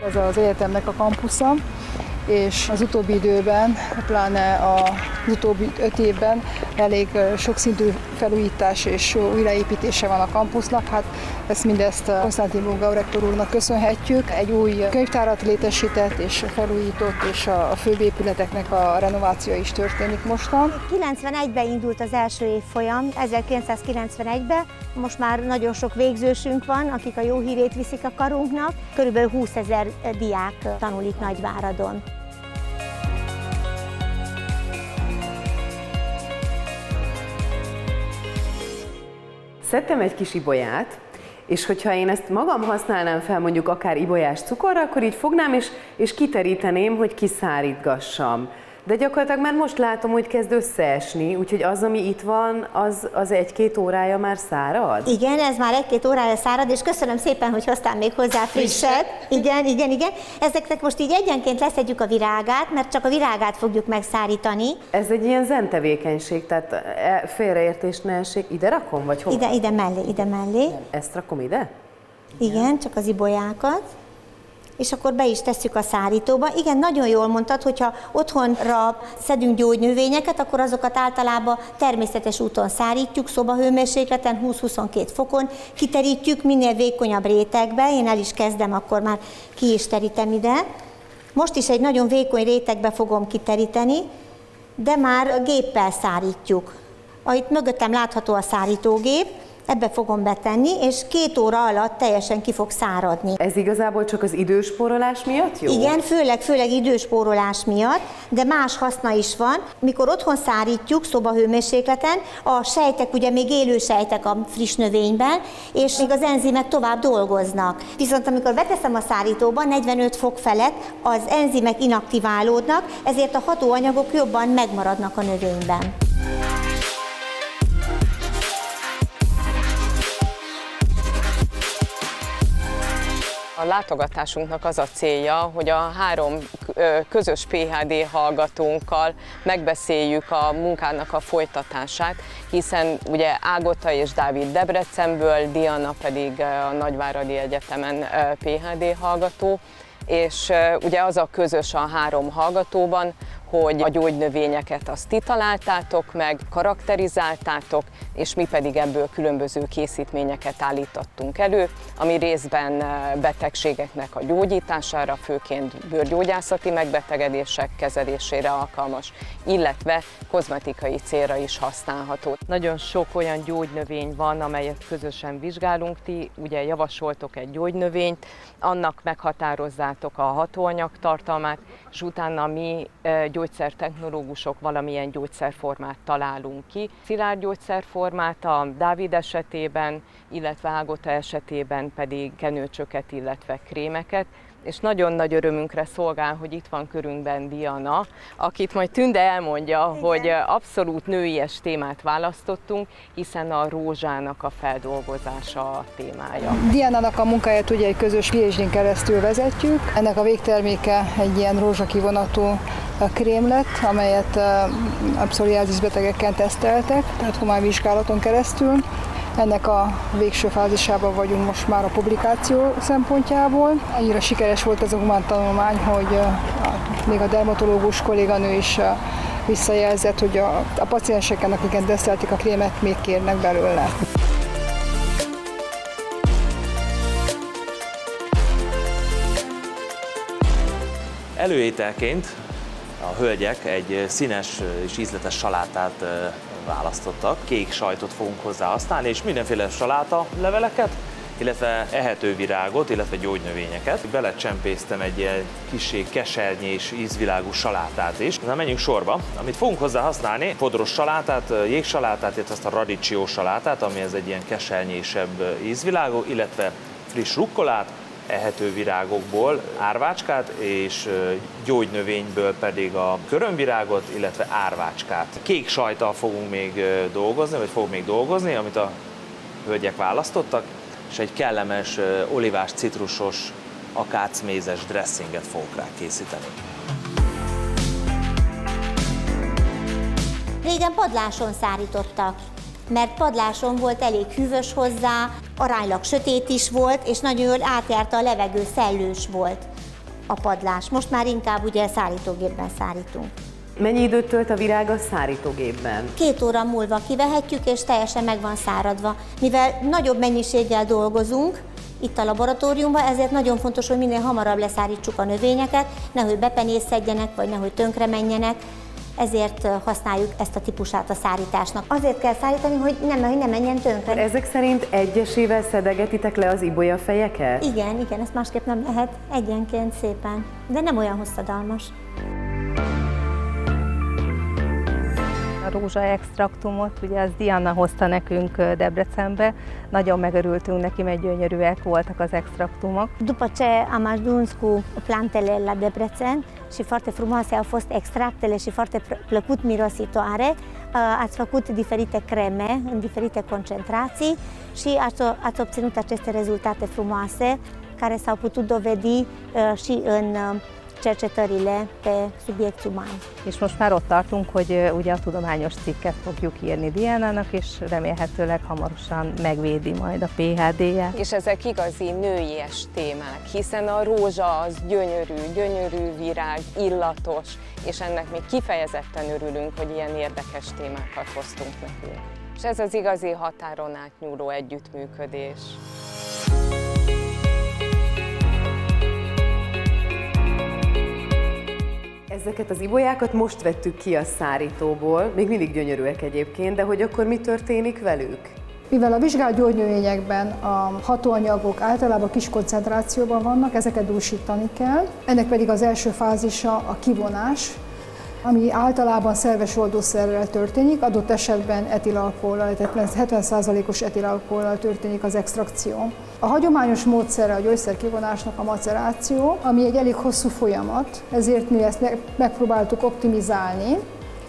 Ez az egyetemnek a kampusza, és az utóbbi időben, pláne az utóbbi 5 évben elég sokszintű felújítás és újraépítése van a kampusznak. Hát mindezt Konstantin Bunga rektor úrnak köszönhetjük. Egy új könyvtárat létesített és felújított, és a főbb épületeknek a renovációja is történik mostan. 91-ben indult az első évfolyam, 1991-ben. Most már nagyon sok végzősünk van, akik a jó hírét viszik a karunknak. Körülbelül 20 000 diák tanul itt Nagyváradon. Szedtem egy kis ibolyát, és hogyha én ezt magam használnám fel mondjuk akár ibolyás cukorra, akkor így fognám és kiteríteném, hogy kiszárítgassam. De gyakorlatilag már most látom, hogy kezd összeesni, úgyhogy az, ami itt van, az 1-2 órája már szárad? Igen, ez már 1-2 órája szárad, és köszönöm szépen, hogy hoztál még hozzá frisset. Igen. Ezeknek most így egyenként leszedjük a virágát, mert csak a virágát fogjuk megszárítani. Ez egy ilyen zen tevékenység, tehát félreértés ne essék. Ide rakom, vagy hova? Ide mellé. Ezt rakom ide? Igen, csak az ibolyákat. És akkor be is tesszük a szárítóba. Igen, nagyon jól mondtad, hogyha otthonra szedünk gyógynövényeket, akkor azokat általában természetes úton szárítjuk, szobahőmérsékleten 20-22 fokon, kiterítjük minél vékonyabb rétegbe, én el is kezdem, akkor már ki is terítem ide. Most is egy nagyon vékony rétegbe fogom kiteríteni, de már géppel szárítjuk. Itt mögöttem látható a szárítógép, ebbe fogom betenni, és 2 óra alatt teljesen ki fog száradni. Ez igazából csak az időspórolás miatt jó? Igen, főleg időspórolás miatt, de más haszna is van. Mikor otthon szárítjuk szobahőmérsékleten, a sejtek ugye még élő sejtek a friss növényben, és még az enzimek tovább dolgoznak. Viszont amikor beteszem a szárítóba, 45 fok felett az enzimek inaktiválódnak, ezért a hatóanyagok jobban megmaradnak a növényben. A látogatásunknak az a célja, hogy a 3 közös PhD hallgatónkkal megbeszéljük a munkának a folytatását, hiszen ugye Ágota és Dávid Debrecenből, Diana pedig a Nagyváradi Egyetemen PhD hallgató, és ugye az a közös a 3 hallgatóban, hogy a gyógynövényeket azt ti találtátok meg, karakterizáltátok, és mi pedig ebből különböző készítményeket állítottunk elő, ami részben betegségeknek a gyógyítására, főként bőrgyógyászati megbetegedések kezelésére alkalmas, illetve kozmetikai célra is használható. Nagyon sok olyan gyógynövény van, amelyet közösen vizsgálunk, ti ugye javasoltok egy gyógynövényt, annak meghatározzátok a hatóanyagtartalmát, és utána mi gyógyszertechnológusok valamilyen gyógyszerformát találunk ki. Szilárd gyógyszerformát a Dávid esetében, illetve Ágota esetében pedig kenőcsöket, illetve krémeket, és nagyon nagy örömünkre szolgál, hogy itt van körünkben Diana, akit majd Tünde elmondja, igen, hogy abszolút nőies témát választottunk, hiszen a rózsának a feldolgozása a témája. Dianának a munkáját ugye egy közös PhD-n keresztül vezetjük. Ennek a végterméke egy ilyen rózsakivonatú krém lett, amelyet a pszoriázis betegeken teszteltek, tehát humánvizsgálaton keresztül. Ennek a végső fázisában vagyunk most már a publikáció szempontjából. Annyira sikeres volt ez a humántanulmány, hogy még a dermatológus kolléganő is visszajelzett, hogy a pacienseken, akiket tesztelték a krémet, még kérnek belőle. Előételként a hölgyek egy színes és ízletes salátát választottak. Kék sajtot fogunk hozzá használni, és mindenféle saláta leveleket, illetve ehető virágot, illetve gyógynövényeket. Belecsempésztem egy ilyen kissé kesernyi ízvilágú salátát is. Na, menjünk sorba. Amit fogunk hozzá használni, fodros salátát, jégsalátát, illetve azt a radicsió salátát, ami ez egy ilyen kesernyésebb ízvilágú, illetve friss rukkolát, ehető virágokból árvácskát, és gyógynövényből pedig a körömvirágot, illetve árvácskát. Kék sajttal fogunk még dolgozni, vagy fogunk még dolgozni, amit a hölgyek választottak, és egy kellemes olivás, citrusos, akácmézes dressinget fogok rá készíteni. Régen padláson szárítottak, mert padláson volt elég hűvös hozzá, aránylag sötét is volt, és nagyon jól átjárta a levegő, szellős volt. a padlás. Most már inkább ugye szárítógépben szárítunk. Mennyi időt tölt a virág a szárítógépben? 2 óra múlva kivehetjük, és teljesen meg van száradva. Mivel nagyobb mennyiséggel dolgozunk itt a laboratóriumban, ezért nagyon fontos, hogy minél hamarabb leszárítsuk a növényeket, nehogy bepenészedjenek, vagy nehogy tönkre menjenek. Ezért használjuk ezt a típusát a szárításnak. Azért kell szárítani, hogy ne menjen tönkre. Ezek szerint egyesével szedegetitek le az ibolyafejeket? Igen, ezt másképp nem lehet, egyenként szépen, de nem olyan hosszadalmas. A rózsaextraktumot, ugye az Diana hozta nekünk Debrecenbe, nagyon megörültünk neki, mert gyönyörűek voltak az extraktumok. După ce am ajuns cu plantele la Debrecen și foarte frumoase au fost extractele și foarte plăcut mirositoare, ați făcut diferite creme în diferite concentrații și ați obținut aceste rezultate frumoase care s-au putut dovedi și în cercetările pe subiect uman. És most már ott tartunk, hogy ugye a tudományos cikket fogjuk írni Diánának, és remélhetőleg hamarosan megvédi majd a PhD-je. És ezek igazi nőies témák, hiszen a rózsa az gyönyörű virág, illatos, és ennek még kifejezetten örülünk, hogy ilyen érdekes témákat hoztunk nekünk. És ez az igazi határon átnyúló együttműködés. Ezeket az ibolyákat most vettük ki a szárítóból, még mindig gyönyörűek egyébként, de hogy akkor mi történik velük? Mivel a vizsgált gyógynövényekben a hatóanyagok általában kis koncentrációban vannak, ezeket dúsítani kell. Ennek pedig az első fázisa a kivonás, ami általában szerves oldószerrel történik, adott esetben etilalkohollal, tehát 70%-os etilalkohollal történik az extrakció. A hagyományos módszere a gyógyszerkivonásnak a maceráció, ami egy elég hosszú folyamat, ezért mi ezt megpróbáltuk optimizálni,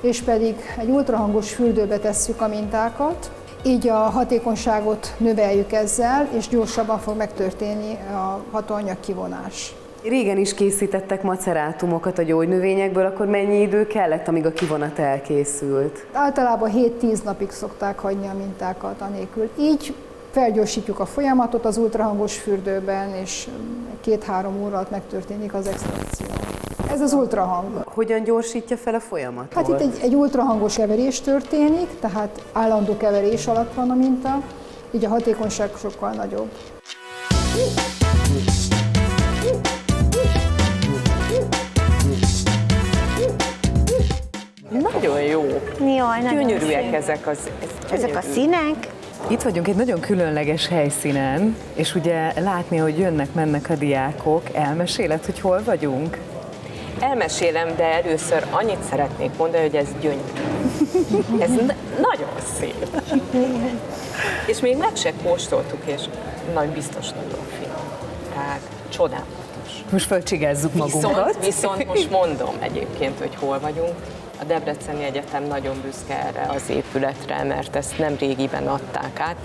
és pedig egy ultrahangos fürdőbe tesszük a mintákat, így a hatékonyságot növeljük ezzel, és gyorsabban fog megtörténni a hatóanyag kivonás. Régen is készítettek macerátumokat a gyógynövényekből, akkor mennyi idő kellett, amíg a kivonat elkészült? Általában 7-10 napig szokták hagyni a mintákat anélkül. Így felgyorsítjuk a folyamatot az ultrahangos fürdőben, és 2-3 óra alatt megtörténik az extrakció. Ez az ultrahang. Hogyan gyorsítja fel a folyamatot? Hát itt egy ultrahangos keverés történik, tehát állandó keverés alatt van a minta, így a hatékonyság sokkal nagyobb. Nagyon jó. Jaj, nagyon Gyönyörűek szép. ezek a színek. Itt vagyunk egy nagyon különleges helyszínen, és ugye látni, hogy jönnek-mennek a diákok. Elmeséled, hogy hol vagyunk? Elmesélem, de először annyit szeretnék mondani, hogy ez gyönyörű. Ez nagyon szép. És még meg se kóstoltuk, és nagy biztos nagyon finom. Tehát csodálatos. Most fölcsigázzuk magunkat. Viszont most mondom egyébként, hogy hol vagyunk. A Debreceni Egyetem nagyon büszke erre az épületre, mert ezt nem régiben adták át.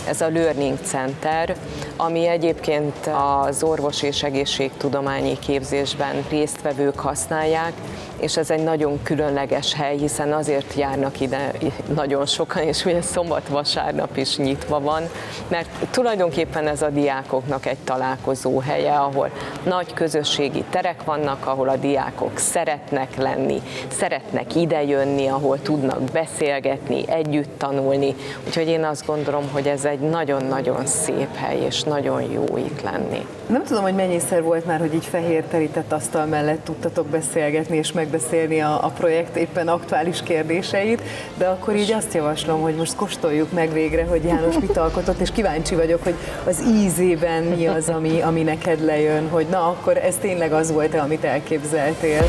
Ez a Learning Center, ami egyébként az orvos és egészségtudományi képzésben résztvevők használják, és ez egy nagyon különleges hely, hiszen azért járnak ide nagyon sokan, és ugye szombat-vasárnap is nyitva van, mert tulajdonképpen ez a diákoknak egy találkozó helye, ahol nagy közösségi terek vannak, ahol a diákok szeretnek lenni, szeretnek idejönni, ahol tudnak beszélgetni, együtt tanulni. Úgyhogy én azt gondolom, hogy ez egy nagyon-nagyon szép hely, és nagyon jó itt lenni. Nem tudom, hogy mennyiszer volt már, hogy így fehér terített asztal mellett tudtatok beszélgetni és megbeszélni a projekt éppen aktuális kérdéseit, de akkor így azt javaslom, hogy most kóstoljuk meg végre, hogy János mit alkotott, és kíváncsi vagyok, hogy az ízében mi az, ami neked lejön, hogy na, akkor ez tényleg az volt-e, amit elképzeltél.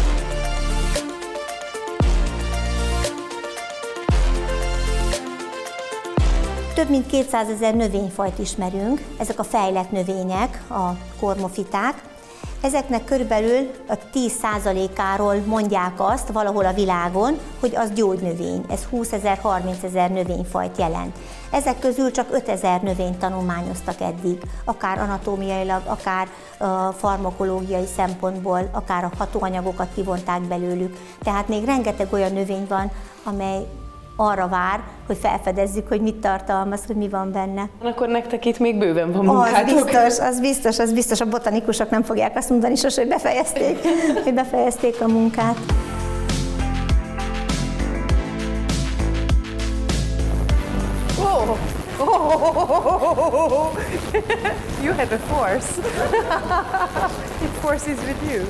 Több mint 200 000 növényfajt ismerünk, ezek a fejlett növények, a kormofiták. Ezeknek körülbelül a 10%-áról mondják azt valahol a világon, hogy az gyógynövény. Ez 20 000, 30 000 növényfajt jelent. Ezek közül csak 5 000 növényt tanulmányoztak eddig, akár anatómiailag, akár farmakológiai szempontból, akár a hatóanyagokat kivonták belőlük. Tehát még rengeteg olyan növény van, amely arra vár, hogy felfedezzük, hogy mit tartalmaz, hogy mi van benne. Akkor nektek itt még bőven van munkátok. Az biztos, a botanikusok nem fogják azt mondani sose, hogy befejezték a munkát. You had a force. It force is with you.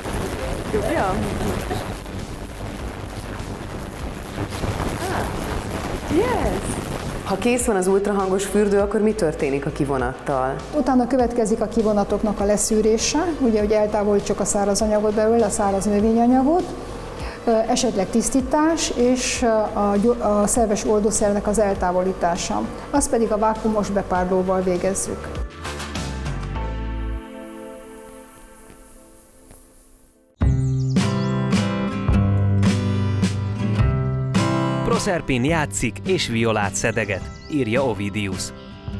Yeah. Yes. Ha kész van az ultrahangos fürdő, akkor mi történik a kivonattal? Utána következik a kivonatoknak a leszűrése, ugye, hogy eltávolítsuk a száraz anyagot belőle, a száraz növényanyagot, esetleg tisztítás és a szerves oldószernek az eltávolítása. Azt pedig a vákuumos bepárlóval végezzük. Proserpin játszik és violát szedeget, írja Ovidius.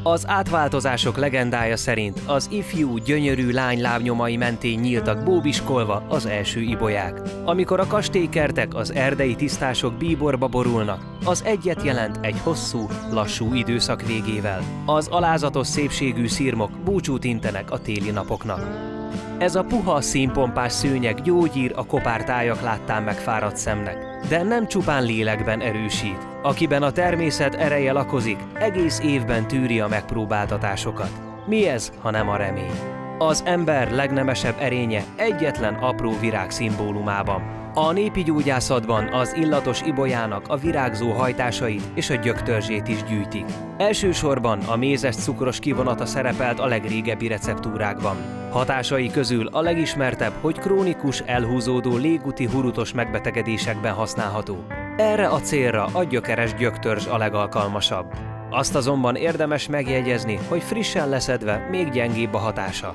Az átváltozások legendája szerint az ifjú, gyönyörű lány lábnyomai mentén nyíltak bóbiskolva az első ibolyák. Amikor a kastélykertek, az erdei tisztások bíborba borulnak, az egyet jelent egy hosszú, lassú időszak végével. Az alázatos szépségű szirmok búcsút intenek a téli napoknak. Ez a puha, színpompás szőnyeg gyógyír a kopár tájak láttán megfáradt szemnek, de nem csupán lélekben erősít. Akiben a természet ereje lakozik, egész évben tűri a megpróbáltatásokat. Mi ez, ha nem a remény? Az ember legnemesebb erénye egyetlen apró virág szimbólumában. A népi gyógyászatban az illatos ibolyának a virágzó hajtásait és a gyöktörzsét is gyűjtik. Elsősorban a mézes cukros kivonata szerepelt a legrégebbi receptúrákban. Hatásai közül a legismertebb, hogy krónikus, elhúzódó légúti hurutos megbetegedésekben használható. Erre a célra a gyökeres gyöktörzs a legalkalmasabb. Azt azonban érdemes megjegyezni, hogy frissen leszedve még gyengébb a hatása.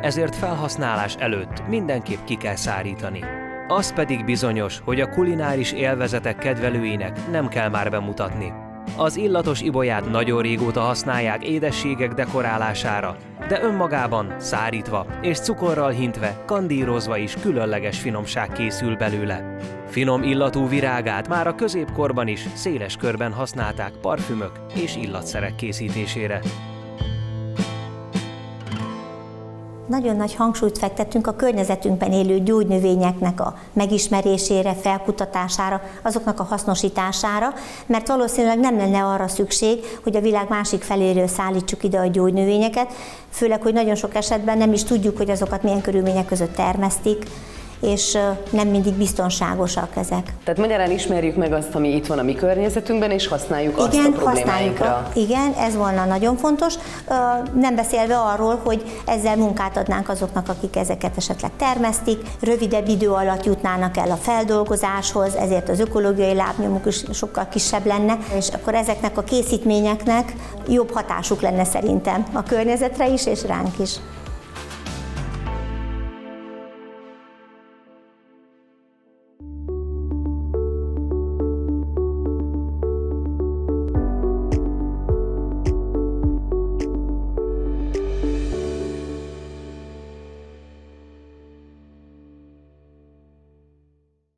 Ezért felhasználás előtt mindenképp ki kell szárítani. Az pedig bizonyos, hogy a kulináris élvezetek kedvelőinek nem kell már bemutatni. Az illatos ibolyát nagyon régóta használják édességek dekorálására, de önmagában szárítva és cukorral hintve, kandírozva is különleges finomság készül belőle. Finom illatú virágát már a középkorban is széles körben használták parfümök és illatszerek készítésére. Nagyon nagy hangsúlyt fektettünk a környezetünkben élő gyógynövényeknek a megismerésére, felkutatására, azoknak a hasznosítására, mert valószínűleg nem lenne arra szükség, hogy a világ másik feléről szállítsuk ide a gyógynövényeket, főleg, hogy nagyon sok esetben nem is tudjuk, hogy azokat milyen körülmények között termesztik, és nem mindig biztonságosak ezek. Tehát magyarán ismerjük meg azt, ami itt van a mi környezetünkben, és használjuk azt a problémáinkra. Igen, ez volna nagyon fontos. Nem beszélve arról, hogy ezzel munkát adnánk azoknak, akik ezeket esetleg termesztik, rövidebb idő alatt jutnának el a feldolgozáshoz, ezért az ökológiai lábnyomuk is sokkal kisebb lenne, és akkor ezeknek a készítményeknek jobb hatásuk lenne szerintem a környezetre is, és ránk is.